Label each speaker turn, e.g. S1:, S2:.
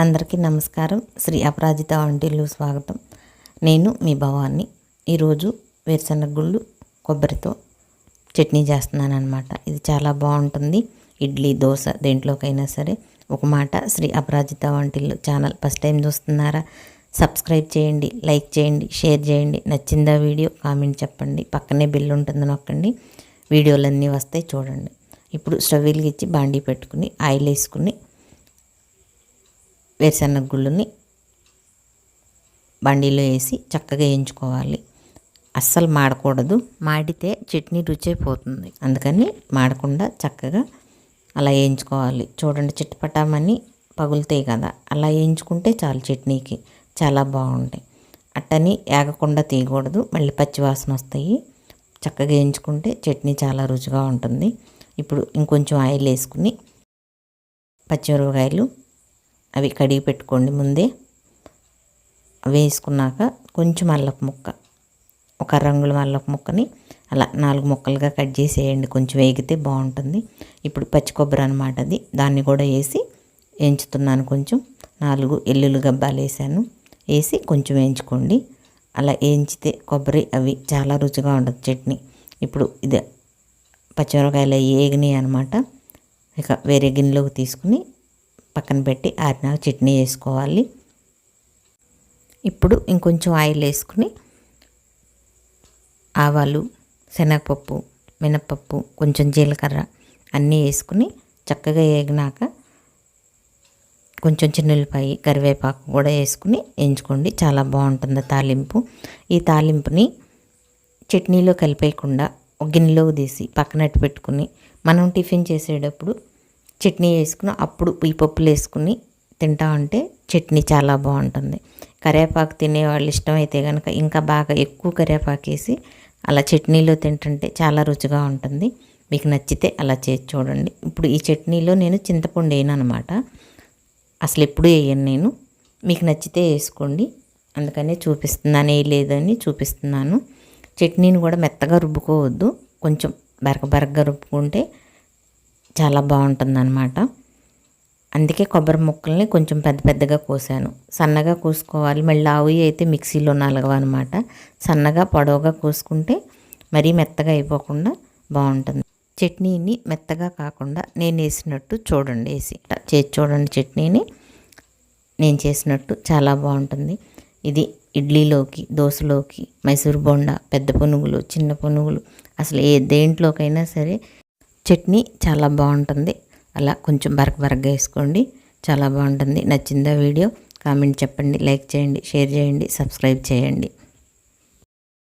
S1: అందరికీ నమస్కారం. శ్రీ అపరాజిత వంటిల్లు స్వాగతం. నేను మీ భవాని. ఈరోజు వేరుశనగ గుళ్ళు కొబ్బరితో చట్నీ చేస్తున్నాను అనమాట. ఇది చాలా బాగుంటుంది. ఇడ్లీ, దోశ దేంట్లోకైనా సరే. ఒక మాట, శ్రీ అపరాజిత వంటిల్లు ఛానల్ ఫస్ట్ టైం చూస్తున్నారా? సబ్స్క్రైబ్ చేయండి, లైక్ చేయండి, షేర్ చేయండి. నచ్చిందా వీడియో? కామెంట్ చెప్పండి. పక్కనే బిల్ ఉంటుంది, నొక్కండి. వీడియోలన్నీ వస్తాయి, చూడండి. ఇప్పుడు స్టవ్ వెలిగించి బాండీ పెట్టుకుని ఆయిల్ వేసుకుని వేరుశనగ గుళ్ళని బండిలో వేసి చక్కగా వేయించుకోవాలి. అస్సలు మాడకూడదు. మాడితే చట్నీ రుచి అయిపోతుంది. అందుకని మాడకుండా చక్కగా అలా వేయించుకోవాలి. చూడండి, చిట్టపటామని పగులుతాయి కదా, అలా వేయించుకుంటే చాలు. చట్నీకి చాలా బాగుంటాయి. అట్టని ఏగకుండా తీయకూడదు, మళ్ళీ పచ్చివాసన వస్తాయి. చక్కగా వేయించుకుంటే చట్నీ చాలా రుచిగా ఉంటుంది. ఇప్పుడు ఇంకొంచెం ఆయిల్ వేసుకుని పచ్చిమిరపకాయలు అవి కడిగి పెట్టుకోండి ముందే. వేసుకున్నాక కొంచెం అల్లపు ముక్క, ఒక రంగుల అల్లపు ముక్కని అలా 4 ముక్కలుగా కట్ చేసేయండి. కొంచెం వేగితే బాగుంటుంది. ఇప్పుడు పచ్చి కొబ్బరి అనమాట అది, దాన్ని కూడా వేసి వేయించుతున్నాను. కొంచెం 4 ఎల్లుల్లి గబ్బాలు వేసాను. వేసి కొంచెం వేయించుకోండి. అలా వేయించితే కొబ్బరి అవి చాలా రుచిగా ఉంటుంది చట్నీ. ఇప్పుడు ఇది పచ్చిమిరపకాయలు వేగినాయి అనమాట. ఇక వేరే గిన్నెలోకి తీసుకుని పక్కన పెట్టి ఆరినాక చట్నీ వేసుకోవాలి. ఇప్పుడు ఇంకొంచెం ఆయిల్ వేసుకుని ఆవాలు, శనగపప్పు, మినపప్పు, కొంచెం జీలకర్ర అన్నీ వేసుకుని చక్కగా వేగినాక కొంచెం చిన్నుల్లిపాయ, కరివేపాకు కూడా వేసుకుని వేయించుకోండి. చాలా బాగుంటుంది తాలింపు. ఈ తాలింపుని చట్నీలో కలిపేయకుండా ఒక గిన్నెలోకి తీసి పక్కనట్టు పెట్టుకుని మనం టిఫిన్ చేసేటప్పుడు చట్నీ వేసుకుని అప్పుడు ఈ పప్పులు వేసుకుని తింటా ఉంటే చట్నీ చాలా బాగుంటుంది. కరివేపాకు తినేవాళ్ళు ఇష్టమైతే కనుక ఇంకా బాగా ఎక్కువ కరివేపాకు వేసి అలా చట్నీలో తింటుంటే చాలా రుచిగా ఉంటుంది. మీకు నచ్చితే అలా చేసి చూడండి. ఇప్పుడు ఈ చట్నీలో నేను చింతపండు వేయను అనమాట. అసలు ఎప్పుడు వేయను నేను. మీకు నచ్చితే వేసుకోండి, అందుకనే చూపిస్తున్నాను. వేయలేదని చూపిస్తున్నాను. చట్నీని కూడా మెత్తగా రుబ్బుకోవద్దు, కొంచెం బరకగా రుబ్బుకుంటే చాలా బాగుంటుంది అన్నమాట. అందుకే కొబ్బరి ముక్కల్ని కొంచెం పెద్దగా కోసాను. సన్నగా కోసుకోవాలి. మళ్ళీ ఆవి అయితే మిక్సీలో నలగవన్నమాట. సన్నగా పొడవుగా కోసుకుంటే మరీ మెత్తగా అయిపోకుండా బాగుంటుంది. చట్నీని మెత్తగా కాకుండా నేను వేసినట్టు చూడండి, వేసి చేసి చూడండి. చట్నీని నేను చేసినట్టు చాలా బాగుంటుంది. ఇది ఇడ్లీలోకి, దోశలోకి, మైసూర్ బోండా, పెద్ద పునుగులు, చిన్న పునుగులు, అసలు దేంట్లోకైనా సరే చట్నీ చాలా బాగుంటుంది. అలా కొంచెం బరకగా వేసుకోండి, చాలా బాగుంటుంది. నచ్చిందా వీడియో? కామెంట్ చెప్పండి, లైక్ చేయండి, షేర్ చేయండి, సబ్స్క్రైబ్ చేయండి.